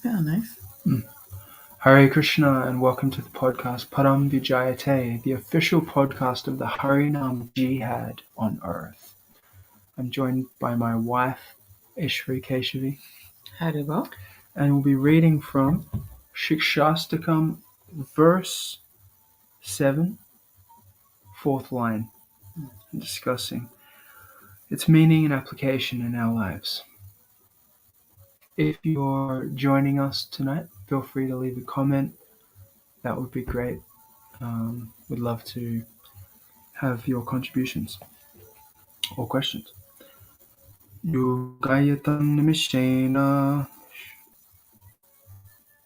Yeah, nice. Hare Krishna and welcome to the podcast Param Vijayate, the official podcast of the Harinam Jihad on earth. I'm joined by my wife, Ishri Keshavi, Haribo. and we'll be reading from Siksastakam, verse 7, fourth line, and discussing its meaning and application in our lives. If you're joining us tonight, feel free to leave a comment. That would be great. We'd love to have your contributions or questions. Yogayatam nimishena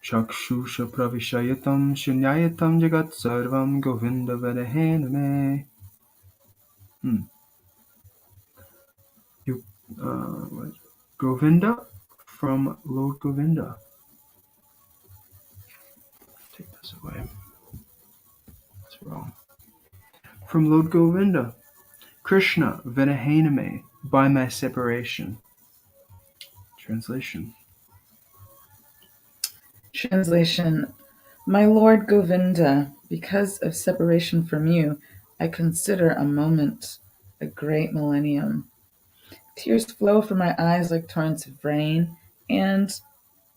Chakshusha pravishayatam Shunyayatam jagat sarvam Govinda vadahename. Govinda from Lord Govinda. Take this away. That's wrong. From Lord Govinda. Krishna vadahename, by my separation. Translation. My Lord Govinda, because of separation from you, I consider a moment a great millennium. Tears flow from my eyes like torrents of rain, and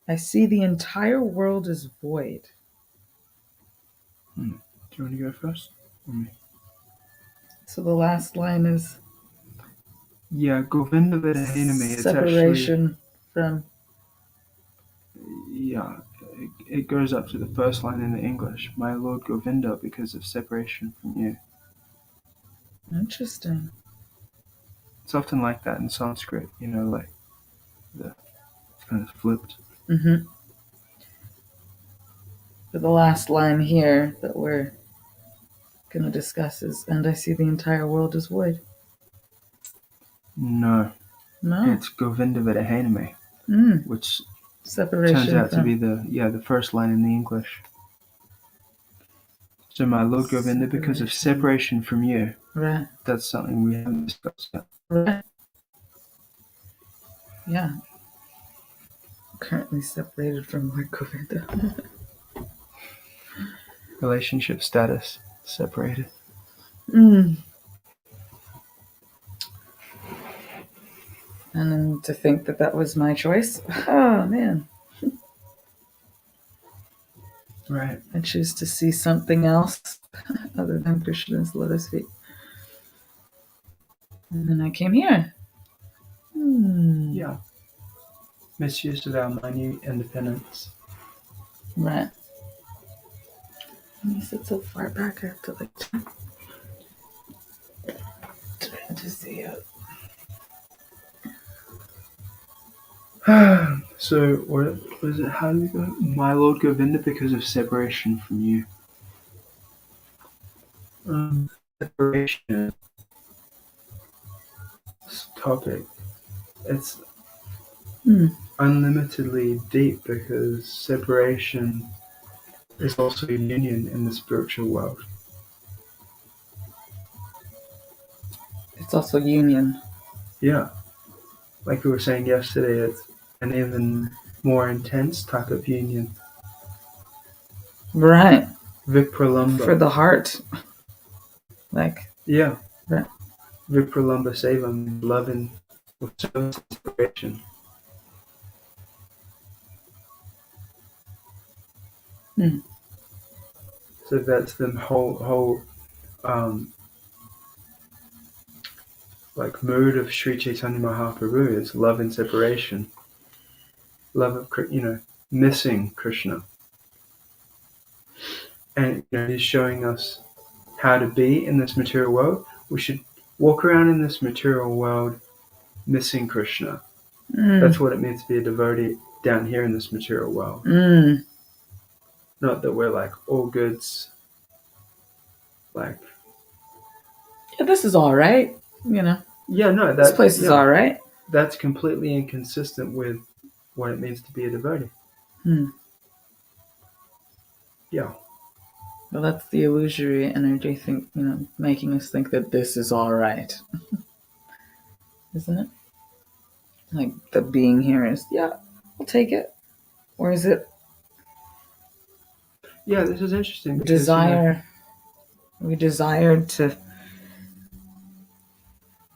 I see the entire world is void. Do you want to go first? Or me? So the last line is Govinda vadahename. separation from... Yeah, it goes up to the first line in the English. My Lord Govinda, because of separation from you. Interesting. It's often like that in Sanskrit, like it's kind of flipped. Mm-hmm. But the last line here that we're going to discuss is, and I see the entire world is void. No. No. It's Govinda vadahename, which separation turns out from... to be the first line in the English. So my Lord Govinda, because of separation from you. Right. That's something we haven't discussed yet. Right. Yeah. Currently separated from Lord Govinda. Relationship status, separated. And then to think that was my choice. Oh, man. Right. I choose to see something else other than Krishna's lotus feet. And then I came here. Yeah. Misuse of our minute independence. Right. Let me sit so far back I have to try to see it. So, what was it? How do you go? My Lord Govinda, because of separation from you. Separation. This topic. It's unlimitedly deep because separation is also union in the spiritual world. It's also union. Yeah. Like we were saying yesterday, it's an even more intense type of union. Right. Vipralamba. For the heart. Yeah. Right. Vipralamba Sevam, love and service inspiration. So that's the whole mood of Sri Chaitanya Mahaprabhu is love and separation. Love of, missing Krishna. And he's showing us how to be in this material world. We should walk around in this material world missing Krishna. That's what it means to be a devotee down here in this material world. Not that we're like all goods, yeah, this is all right, Yeah, no, this place is all right. That's completely inconsistent with what it means to be a devotee. Yeah. Well, that's the illusory energy thing, making us think that this is all right. Isn't it? Like the being here is, yeah, I'll take it. Or is it Yeah, this is interesting because desire? We desired to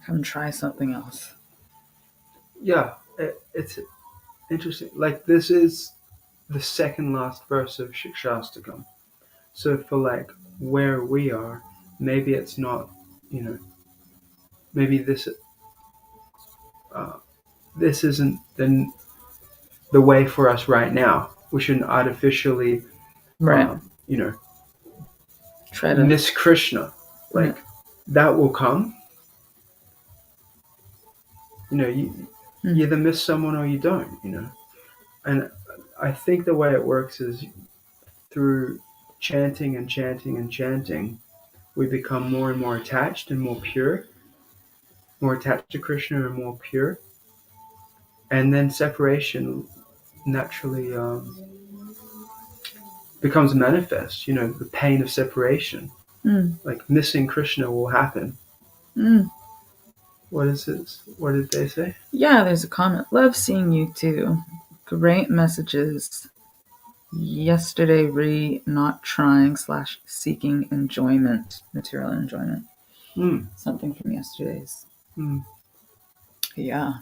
come try something else. it's interesting. Like, this is the second last verse of Siksastakam. So for like where we are, maybe it's not, maybe uh, this isn't the way for us right now. We shouldn't artificially, Right. you know, Try to. miss Krishna. Like, that will come. You either miss someone or you don't. And I think the way it works is through chanting and chanting and chanting, we become more and more attached and more pure, more attached to Krishna and more pure. And then separation naturally becomes manifest. The pain of separation, like missing Krishna, will happen. What is this? What did they say? Yeah, there's a comment. Love seeing you too. Great messages. Yesterday, not trying / seeking enjoyment, material enjoyment. Something from yesterday's. Yeah.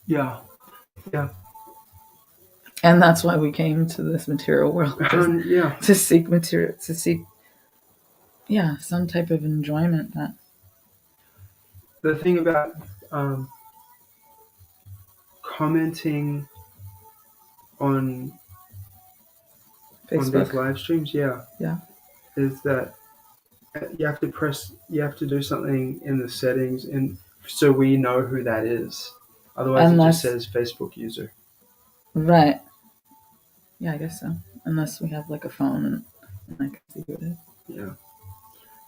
Yeah. And that's why we came to this material world. To seek material, to seek, some type of enjoyment. That the thing about commenting on Facebook. these live streams, is that you have to do something in the settings, and so we know who that is. Otherwise, it just says Facebook user. Right. Yeah, I guess so. Unless we have like a phone and I can see who it is. Yeah.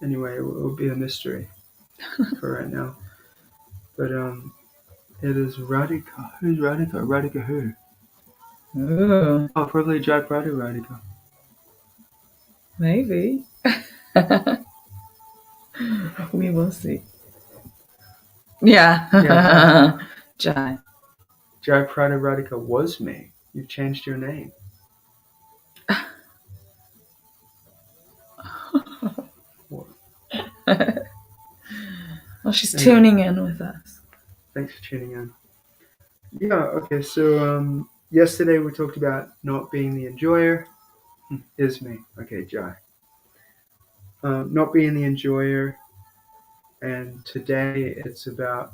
Anyway, it will be a mystery for right now. But it is Radhika. Who's Radhika? Radhika who? Ooh. Oh, probably Jai Prada Radhika. Maybe. We will see. Yeah. Jai. Jai Prada Radhika was me. You've changed your name. Well, she's tuning in with us. Thanks for tuning in. Yeah, okay, so yesterday we talked about not being the enjoyer. Is me. Okay, Jai. Not being the enjoyer. And today it's about,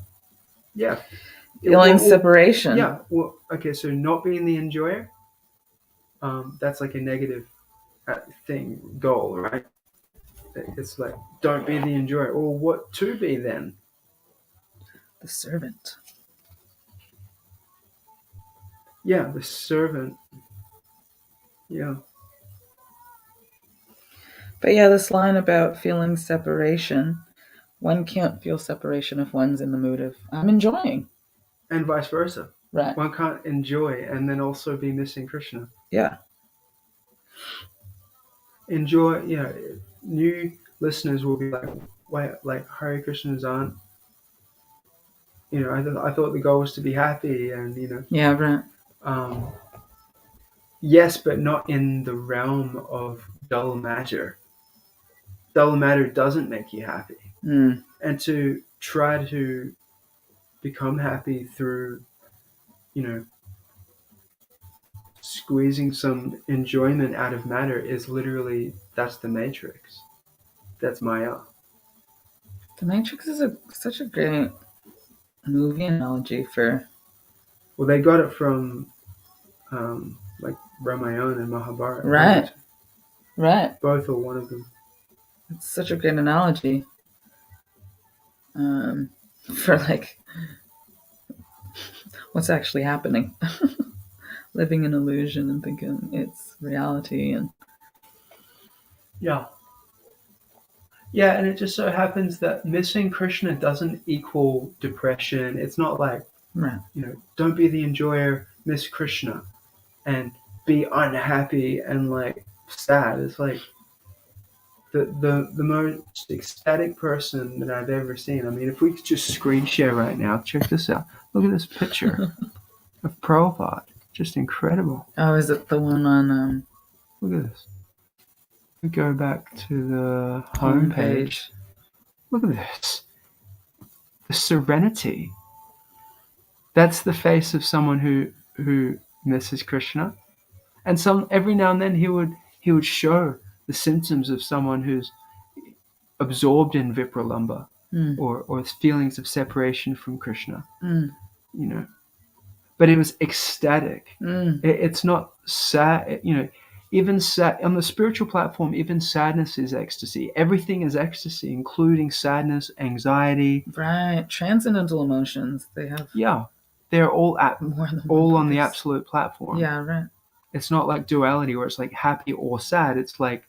feeling separation. Yeah, well, okay, so not being the enjoyer, that's like a negative goal, right? It's like, don't be the enjoyer. Or what to be then? The servant. Yeah, the servant. Yeah. But yeah, this line about feeling separation, one can't feel separation if one's in the mood of, I'm enjoying. And vice versa. Right. One can't enjoy and then also be missing Krishna. Yeah. Enjoy, new listeners will be like, wait, like Hare Krishnas aren't, I thought the goal was to be happy and, Yeah, right. Yes, but not in the realm of dull matter. Dull matter doesn't make you happy. And to try to become happy through, squeezing some enjoyment out of matter is literally, that's the Matrix. That's Maya. The Matrix is such a great movie analogy for... Well, they got it from like Ramayana and Mahabharata. Right. Both are one of them. It's such a great analogy for like what's actually happening. Living in illusion and thinking it's reality. And and it just so happens that missing Krishna doesn't equal depression. It's not like, don't be the enjoyer, miss Krishna, and be unhappy and like sad. It's like, the most ecstatic person that I've ever seen. I mean, if we could just screen share right now, check this out. Look at this picture of Prabhupada. Just incredible. Oh, is it the one on Look at this. We go back to the home page. Look at this. The serenity. That's the face of someone who misses Krishna. And every now and then he would show the symptoms of someone who's absorbed in Vipralamba or feelings of separation from Krishna. You know. But it was ecstatic. It's not sad, you know. Even on the spiritual platform, even sadness is ecstasy. Everything is ecstasy, including sadness, anxiety. Right, transcendental emotions. They have they're all on the purpose. absolute platform. Yeah, right. It's not like duality where it's like happy or sad. It's like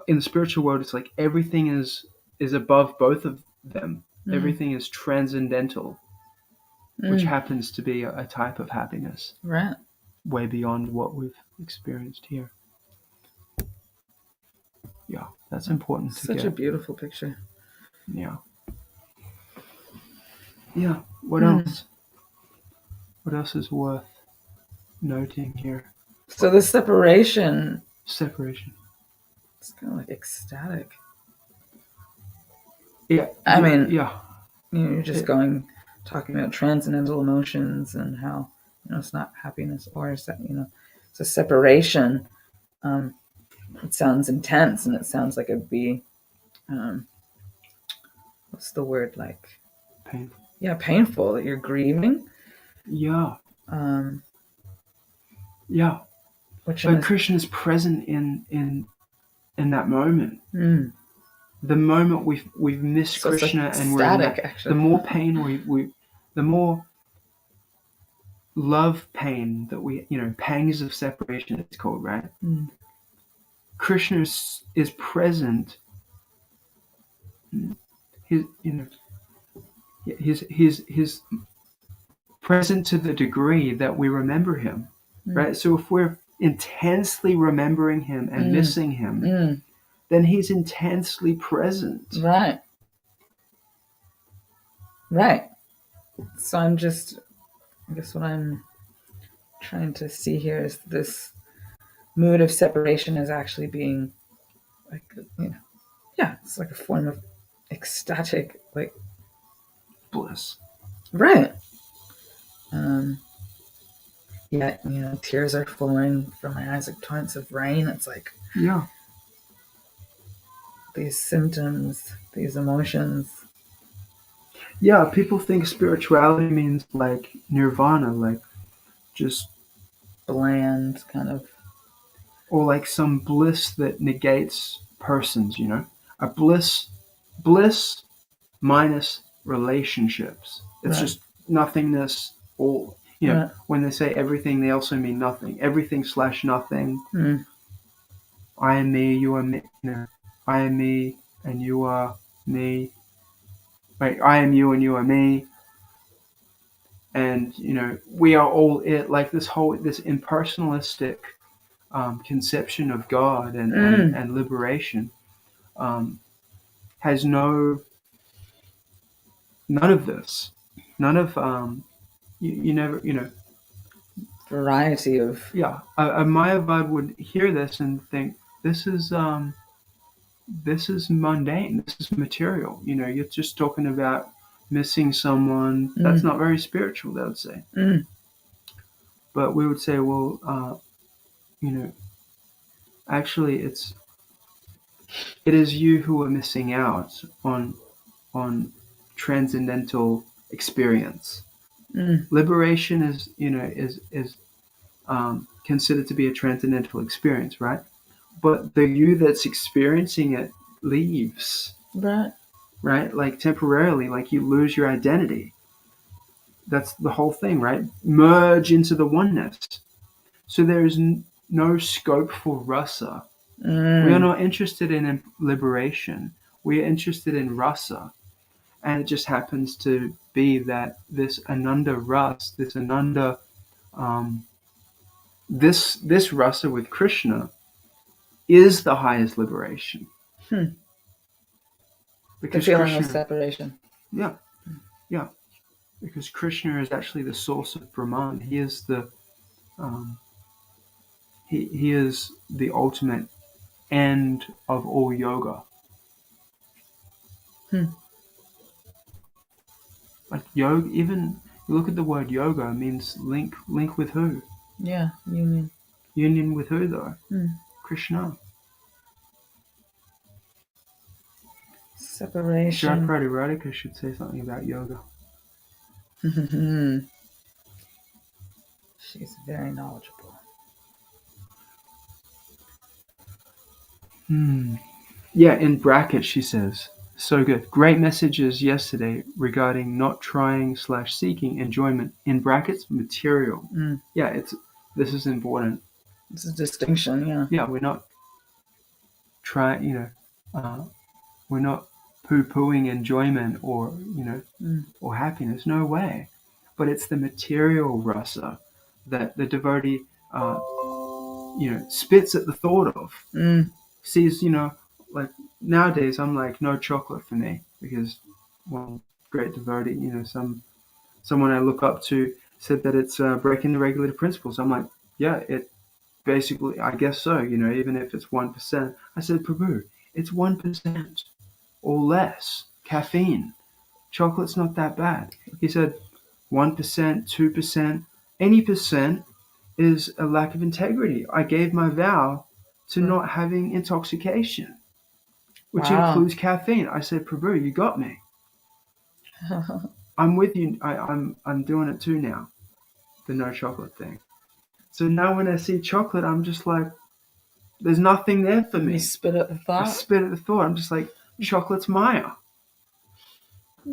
in the spiritual world, it's like everything is above both of them. Everything is transcendental, which happens to be a type of happiness. Right. Way beyond what we've experienced here. Yeah, that's important to get. Such a beautiful picture. Yeah. Yeah. What else? What else is worth noting here? So the separation. It's kind of like ecstatic. Yeah. I mean, yeah. You're just talking about transcendental emotions and how it's not happiness or it's a separation. It sounds intense and it sounds like it'd be what's the word, like painful. Yeah, painful, that you're grieving. Yeah. Yeah. But Krishna is present in that moment. The moment we've missed Krishna it's like and static, we're actually. The more pain the more love pain that we, pangs of separation, it's called, right? Krishna is present. He's present to the degree that we remember him, right? So if we're intensely remembering him and missing him, then he's intensely present. Right. So I guess what I'm trying to see here is this mood of separation is actually being like, it's like a form of ecstatic, like, bliss. Right. Tears are flowing from my eyes like torrents of rain. It's like, these symptoms, these emotions. Yeah, people think spirituality means like nirvana, like just bland kind of, or like some bliss that negates persons, a bliss minus relationships. It's just nothingness. All when they say everything, they also mean nothing. Everything / nothing. I am me, you are me. I am me and you are me. Right, I am you and you are me. And we are all it. Like this impersonalistic conception of God and liberation has none of this. None of you never variety of a Mayavad would hear this and think this is mundane, this is material. You're just talking about missing someone. That's not very spiritual, they would say. But we would say, well, actually it is you who are missing out on transcendental experience. Liberation is considered to be a transcendental experience, right? But the you that's experiencing it leaves, right? Like temporarily, like you lose your identity. That's the whole thing, right? Merge into the oneness. So there is no scope for rasa. We are not interested in liberation. We are interested in rasa. And it just happens to be that this ananda ras, this ananda, this rasa with Krishna is the highest liberation. The Because feeling of Krishna, separation. yeah, yeah, because Krishna is actually the source of Brahman. He is the he is the ultimate end of all yoga. Like yoga, even you look at the word yoga, it means link with who? Yeah, union. Union with who though? Krishna. Separation. Jayaprati Radhika should say something about yoga. She's very knowledgeable. Yeah, in brackets she says, so good. Great messages yesterday regarding not trying / seeking enjoyment. In brackets, material. Yeah, this is important. It's a distinction, yeah. Yeah, we're not trying, we're not poo-pooing enjoyment or, or happiness. No way. But it's the material rasa that the devotee, spits at the thought of. Sees, like nowadays I'm like, no chocolate for me, because one great devotee, someone I look up to said that it's breaking the regulated principles. I'm like, yeah, it basically, I guess so, even if it's 1%. I said, Prabhu, it's 1% or less caffeine. Chocolate's not that bad. He said 1%, 2%, any percent is a lack of integrity. I gave my vow to not having intoxication, which includes caffeine. I said, Prabhu, you got me. I'm with you. I'm doing it too now, the no chocolate thing. So now when I see chocolate, I'm just like, there's nothing there for me. You spit at the thought? I spit at the thought. I'm just like, chocolate's Maya. So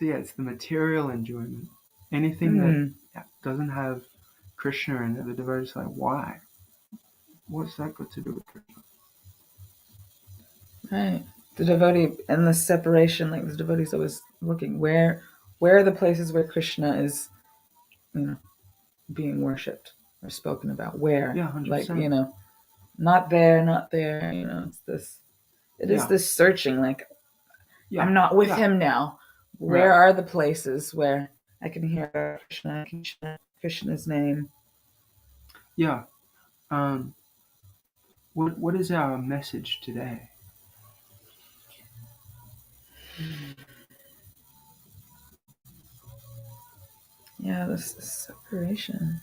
yeah, it's the material enjoyment. Anything that doesn't have Krishna in it, the devotee's like, why? What's that got to do with Krishna? Right. The devotee and the separation, like the devotee's always looking where are the places where Krishna is, being worshipped or spoken about. Where? Yeah, 100%. Like, not there, not there. It's this. It is this searching. Like, I'm not with him now. Where are the places where I can hear Krishna, Krishna's name? Yeah. What is our message today? Yeah, this separation.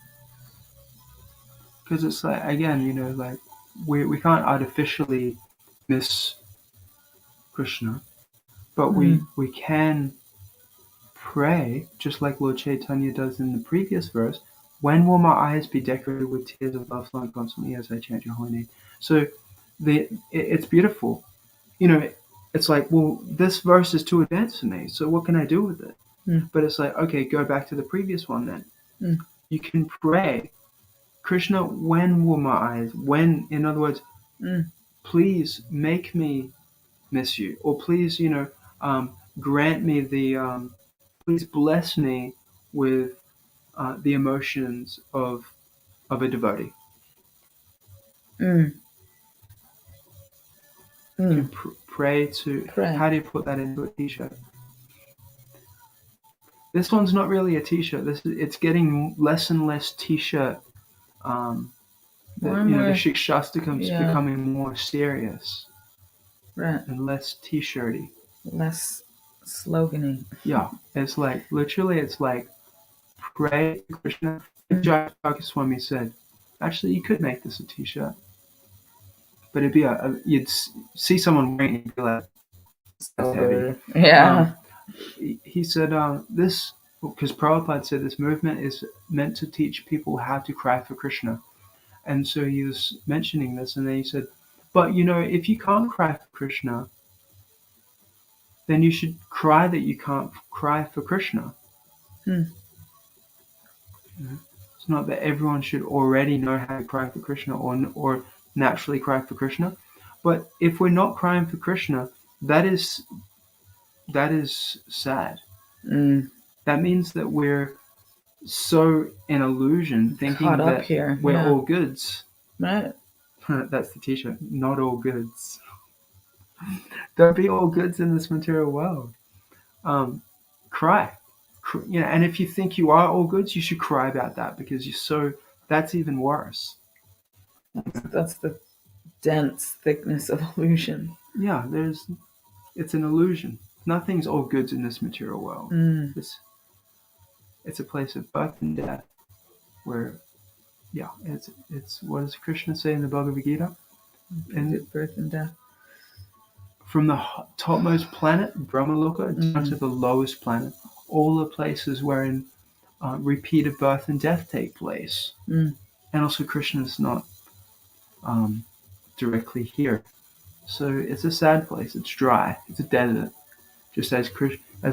Because it's like, again, like we can't artificially miss Krishna, but we can pray, just like Lord Chaitanya does in the previous verse, when will my eyes be decorated with tears of love flowing constantly as I chant your holy name? So it's beautiful. It's like, well, this verse is too advanced for me, so what can I do with it? But it's like, okay, go back to the previous one then. You can pray, Krishna, when will my eyes, in other words, please make me miss you, or please, grant me the, please bless me with the emotions of a devotee. You can pray. How do you put that into a t-shirt? This one's not really a t-shirt. It's getting less and less t-shirt. The Siksastakam is becoming more serious. Right. And less t-shirty. Less slogany. Yeah. It's like, literally, it's like, pray to Krishna. Jayapati Swami said, actually, you could make this a t-shirt. But it'd be you'd see someone wearing it and be like, that's heavy. Yeah. He said, this, because Prabhupada said this movement is meant to teach people how to cry for Krishna. And so he was mentioning this, and then he said, but if you can't cry for Krishna, then you should cry that you can't cry for Krishna. It's not that everyone should already know how to cry for Krishna or naturally cry for Krishna. But if we're not crying for Krishna, that is sad. That means that we're so in illusion, thinking Caught up that here. we're Yeah. all goods. Right. That's the t-shirt. Not all goods. Don't be all goods in this material world. Cry. And if you think you are all goods, you should cry about that, because you're so. That's even worse. That's the dense thickness of illusion. Yeah, it's an illusion. Nothing's all goods in this material world. It's a place of birth and death, where, yeah, it's what does Krishna say in the Bhagavad Gita? And birth and death. From the topmost planet, Brahmaloka, down to the lowest planet, all the places wherein repeated birth and death take place. And also Krishna is not directly here. So it's a sad place. It's dry. It's a desert. Just as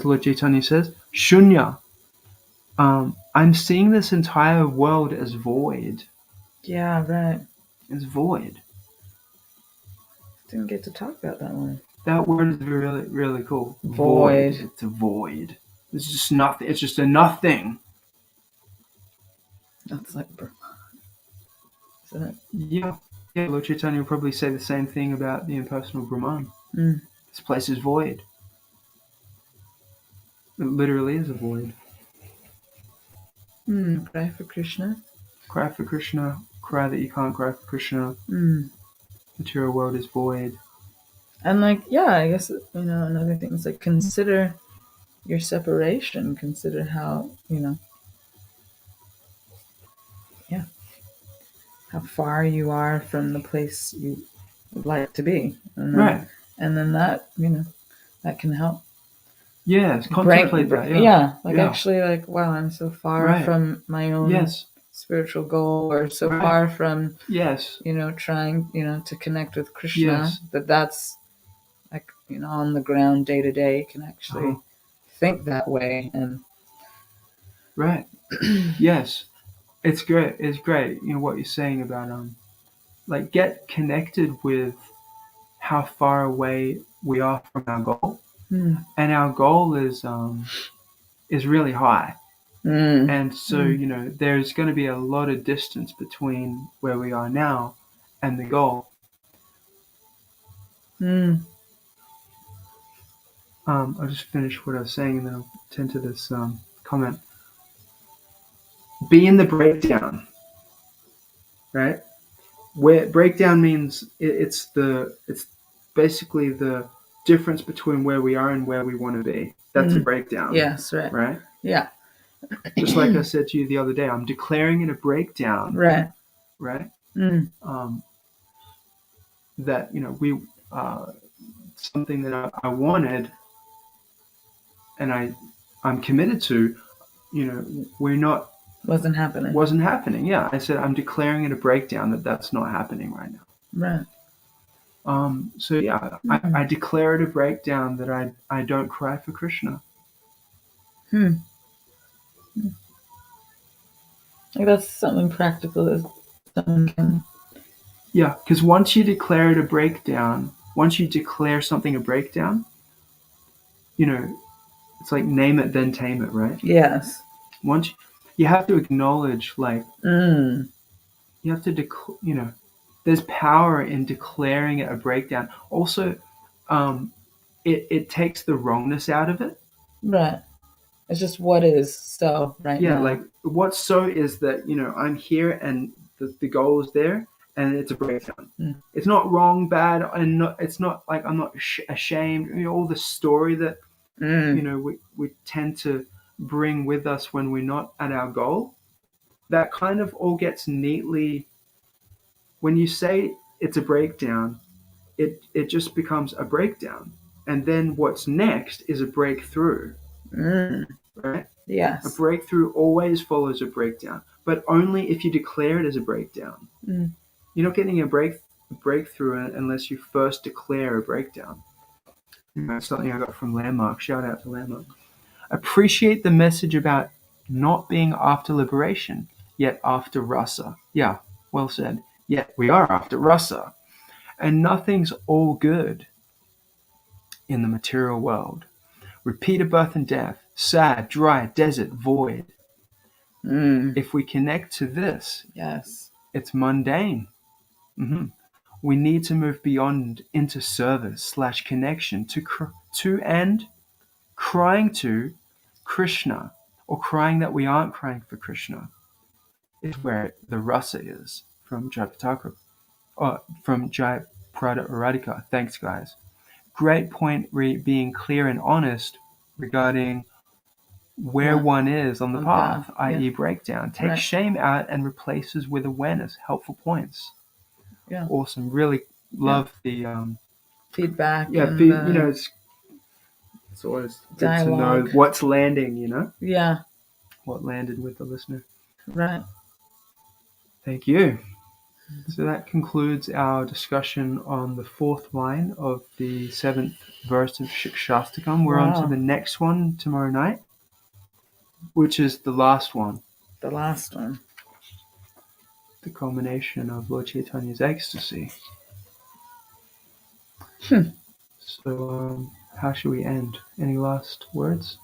Lord Chaitanya says, Shunya. I'm seeing this entire world as void. Yeah, right. It's void. Didn't get to talk about that one. That word is really, really cool. Void. It's a void. It's just nothing. It's just a nothing. That's like Brahman. Isn't it? Yeah. Yeah, Lord Chaitanya will probably say the same thing about the impersonal Brahman. This place is void. It literally is a void. Cry for Krishna. Cry for Krishna. Cry that you can't cry for Krishna. Material world is void. And I guess, another thing is consider your separation. Consider how, how far you are from the place you would like to be. Right. And then that, that can help. Yes, contemplate that. Actually, wow, I'm so far from my own spiritual goal, or so far from, trying, to connect with Krishna, that's on the ground day to day, can actually think that way. And yes, it's great. It's great. What you're saying about get connected with how far away we are from our goal, and our goal is really high, and so there's going to be a lot of distance between where we are now and the goal. I'll just finish what I was saying, and then I'll tend to this comment. Be in the breakdown, right? Where breakdown means it's basically the difference between where we are and where we want to be. That's a breakdown. Yes, right. Right? Yeah. Just like I said to you the other day, I'm declaring it a breakdown. Right. Right? That, we something that I wanted and I'm committed to, wasn't happening. Yeah, I said I'm declaring it a breakdown that's not happening right now. Right. So yeah, I declare it a breakdown that I don't cry for Krishna. That's something practical that someone can. Yeah, because once you declare it a breakdown, once you declare something a breakdown, it's like name it then tame it, right? Yes. Once you have to acknowledge, you have to there's power in declaring it a breakdown. Also, it takes the wrongness out of it. Right. It's just what is so right now. Yeah, what's so is that, I'm here and the goal is there and it's a breakdown. It's not wrong, bad, and it's not like I'm not ashamed. All the story that, we tend to bring with us when we're not at our goal, that kind of all gets neatly, when you say it's a breakdown, it just becomes a breakdown. And then what's next is a breakthrough. Right? Yes. A breakthrough always follows a breakdown, but only if you declare it as a breakdown. You're not getting a breakthrough unless you first declare a breakdown. That's something I got from Landmark. Shout out to Landmark. Appreciate the message about not being after liberation, yet after rasa. Yeah, well said. Yet we are after rasa. And nothing's all good in the material world. Repeated birth and death, sad, dry, desert, void. If we connect to this, Yes. it's mundane. We need to move beyond into service/connection to and crying to Krishna, or crying that we aren't crying for Krishna, is where the rasa is from Jayapataka, or from Jai Prada Radhika. Thanks, guys. Great point, being clear and honest regarding where one is on the path, i.e. breakdown. Take shame out and replaces with awareness. Helpful points. Yeah. Awesome. Really love the feedback. it's always good dialogue. To know what's landing, Yeah. What landed with the listener. Right. Thank you. So that concludes our discussion on the 4th line of the 7th verse of Siksastakam. We're on to the next one tomorrow night, which is the last one. The last one. The culmination of Lord Chaitanya's ecstasy. So, how should we end? Any last words?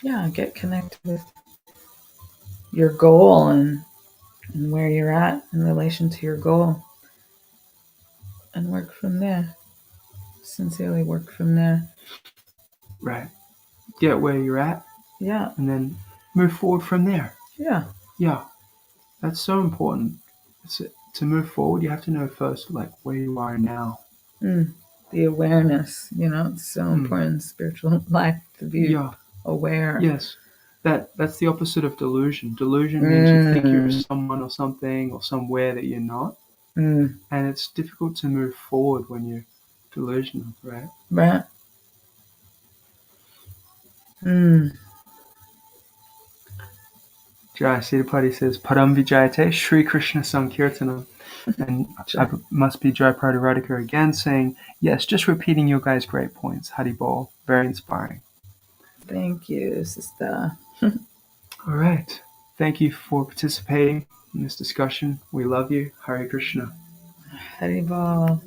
Yeah, get connected with your goal and where you're at in relation to your goal. And work from there. Sincerely work from there. Right. Get where you're at. Yeah. And then move forward from there. Yeah. Yeah. That's so important. To move forward, you have to know first, where you are now. The awareness, it's so important in spiritual life to be aware. Yes. That's the opposite of delusion. Delusion means you think you're someone or something or somewhere that you're not. And it's difficult to move forward when you're delusional, right? Right. Jai Siddhapati says, Param Vijayate, Sri Krishna Sankirtanam. And I must be Jai Prada Radhika again saying, yes, just repeating your guys' great points. Hari Bol. Very inspiring. Thank you, sister. All right. Thank you for participating in this discussion. We love you. Hare Krishna. Hari Bol.